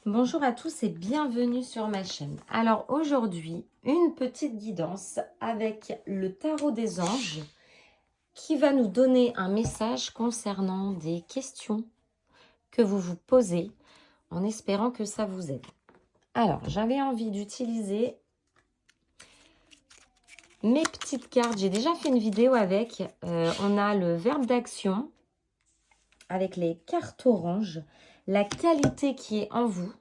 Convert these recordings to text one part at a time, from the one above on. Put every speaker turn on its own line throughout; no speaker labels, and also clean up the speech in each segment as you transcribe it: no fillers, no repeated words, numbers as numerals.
Bonjour à tous et bienvenue sur ma chaîne. Alors aujourd'hui, une petite guidance avec le tarot des anges qui va nous donner un message concernant des questions que vous vous posez en espérant que ça vous aide. Alors, j'avais envie d'utiliser mes petites cartes. J'ai déjà fait une vidéo avec. On a le verbe d'action avec les cartes oranges, la qualité qui est en vous.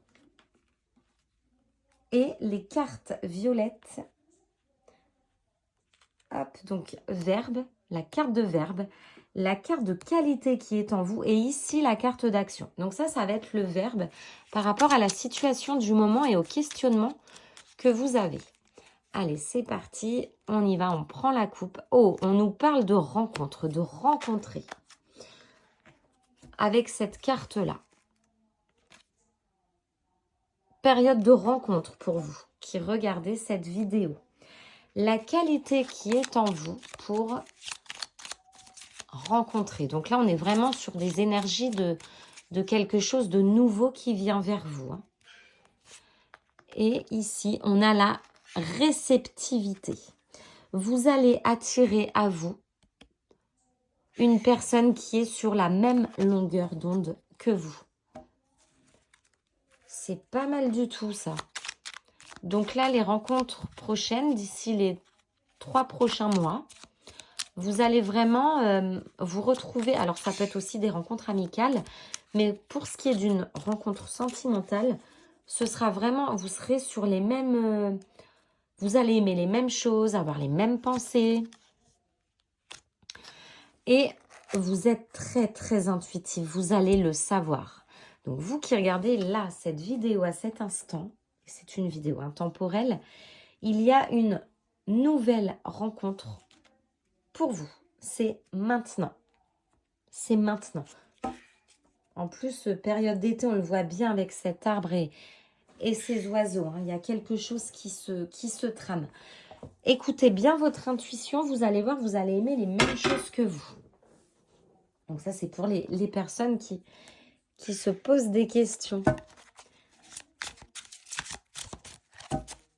Et les cartes violettes, hop, donc verbe, la carte de verbe, la carte de qualité qui est en vous et ici la carte d'action. Donc ça va être le verbe par rapport à la situation du moment et au questionnement que vous avez. Allez, c'est parti, on y va, on prend la coupe. Oh, on nous parle de rencontre, de rencontrer avec cette carte-là. Période de rencontre pour vous qui regardez cette vidéo. La qualité qui est en vous pour rencontrer. Donc là, on est vraiment sur des énergies de quelque chose de nouveau qui vient vers vous. Et ici, on a la réceptivité. Vous allez attirer à vous une personne qui est sur la même longueur d'onde que vous. C'est pas mal du tout, ça. Donc là, les rencontres prochaines, d'ici les 3 prochains mois, vous allez vraiment vous retrouver. Alors, ça peut être aussi des rencontres amicales, mais pour ce qui est d'une rencontre sentimentale, ce sera vraiment, vous serez sur les mêmes, vous allez aimer les mêmes choses, avoir les mêmes pensées. Et vous êtes très, très intuitif, vous allez le savoir. Donc, vous qui regardez là, cette vidéo à cet instant, c'est une vidéo intemporelle, il y a une nouvelle rencontre pour vous. C'est maintenant. C'est maintenant. En plus, période d'été, on le voit bien avec cet arbre et ces oiseaux. Il y a quelque chose qui se trame. Écoutez bien votre intuition. Vous allez voir, vous allez aimer les mêmes choses que vous. Donc ça, c'est pour les personnes qui se posent des questions.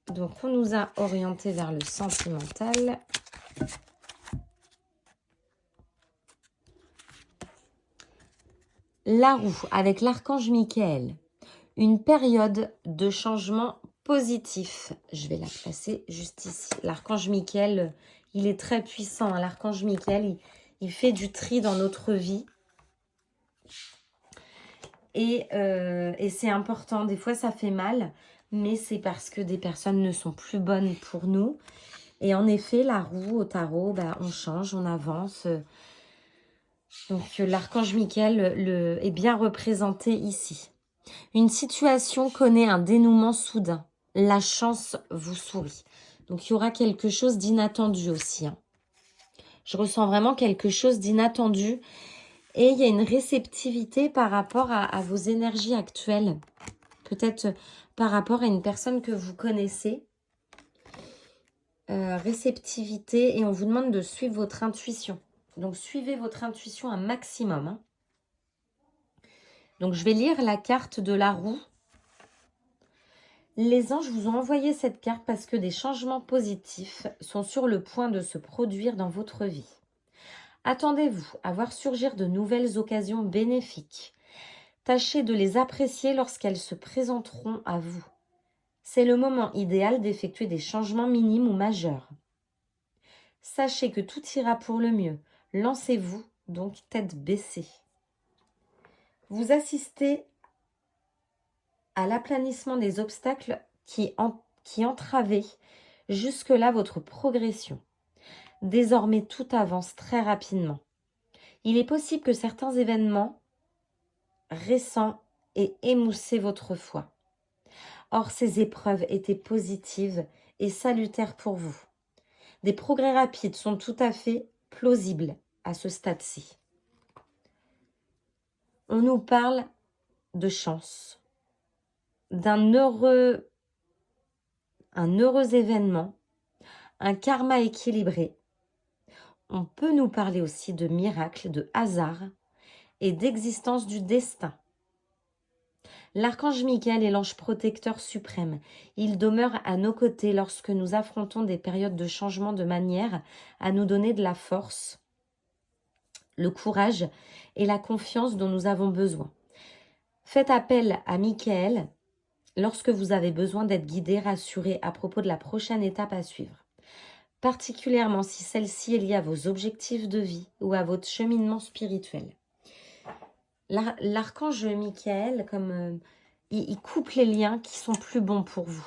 Donc, on nous a orienté vers le sentimental. La roue avec l'archange Michael. Une période de changement positif. Je vais la placer juste ici. L'archange Michael, il est très puissant. L'archange Michael, il fait du tri dans notre vie. Et c'est important. Des fois, ça fait mal. Mais c'est parce que des personnes ne sont plus bonnes pour nous. Et en effet, la roue au tarot, on change, on avance. Donc, l'archange Michael est bien représenté ici. Une situation connaît un dénouement soudain. La chance vous sourit. Donc, il y aura quelque chose d'inattendu aussi. Je ressens vraiment quelque chose d'inattendu. Et il y a une réceptivité par rapport à vos énergies actuelles. Peut-être par rapport à une personne que vous connaissez. Réceptivité. Et on vous demande de suivre votre intuition. Donc, suivez votre intuition un maximum. Donc, je vais lire la carte de la roue. Les anges vous ont envoyé cette carte parce que des changements positifs sont sur le point de se produire dans votre vie. Attendez-vous à voir surgir de nouvelles occasions bénéfiques. Tâchez de les apprécier lorsqu'elles se présenteront à vous. C'est le moment idéal d'effectuer des changements minimes ou majeurs. Sachez que tout ira pour le mieux. Lancez-vous donc tête baissée. Vous assistez à l'aplanissement des obstacles qui entravaient jusque-là votre progression. Désormais, tout avance très rapidement. Il est possible que certains événements récents aient émoussé votre foi. Or, ces épreuves étaient positives et salutaires pour vous. Des progrès rapides sont tout à fait plausibles à ce stade-ci. On nous parle de chance, d'un heureux événement, un karma équilibré. On peut nous parler aussi de miracles, de hasard et d'existence du destin. L'archange Michael est l'ange protecteur suprême. Il demeure à nos côtés lorsque nous affrontons des périodes de changement de manière à nous donner de la force, le courage et la confiance dont nous avons besoin. Faites appel à Michael lorsque vous avez besoin d'être guidé, rassuré à propos de la prochaine étape à suivre. Particulièrement si celle-ci est liée à vos objectifs de vie ou à votre cheminement spirituel. L'archange Michael, comme il coupe les liens qui sont plus bons pour vous.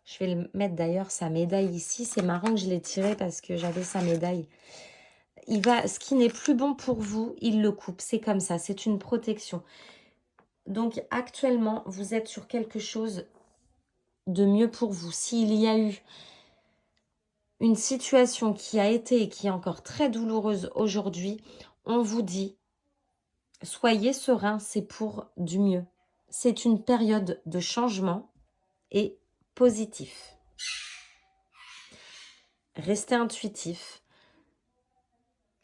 Je vais le mettre d'ailleurs sa médaille ici. C'est marrant que je l'ai tiré parce que j'avais sa médaille. Ce qui n'est plus bon pour vous, il le coupe. C'est comme ça, c'est une protection. Donc actuellement, vous êtes sur quelque chose de mieux pour vous. S'il y a eu une situation qui a été et qui est encore très douloureuse aujourd'hui, on vous dit, soyez serein, c'est pour du mieux. C'est une période de changement et positif. Restez intuitif.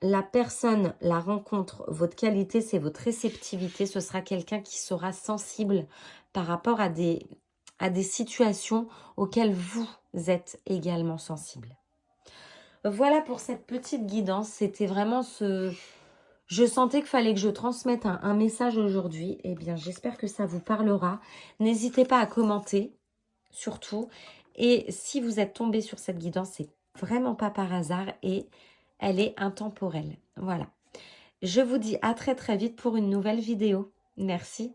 La personne, la rencontre, votre qualité, c'est votre réceptivité. Ce sera quelqu'un qui sera sensible par rapport à des situations auxquelles vous êtes également sensible. Voilà pour cette petite guidance. C'était vraiment Je sentais qu'il fallait que je transmette un message aujourd'hui. Eh bien, j'espère que ça vous parlera. N'hésitez pas à commenter, surtout. Et si vous êtes tombé sur cette guidance, c'est vraiment pas par hasard et elle est intemporelle. Voilà. Je vous dis à très très vite pour une nouvelle vidéo. Merci.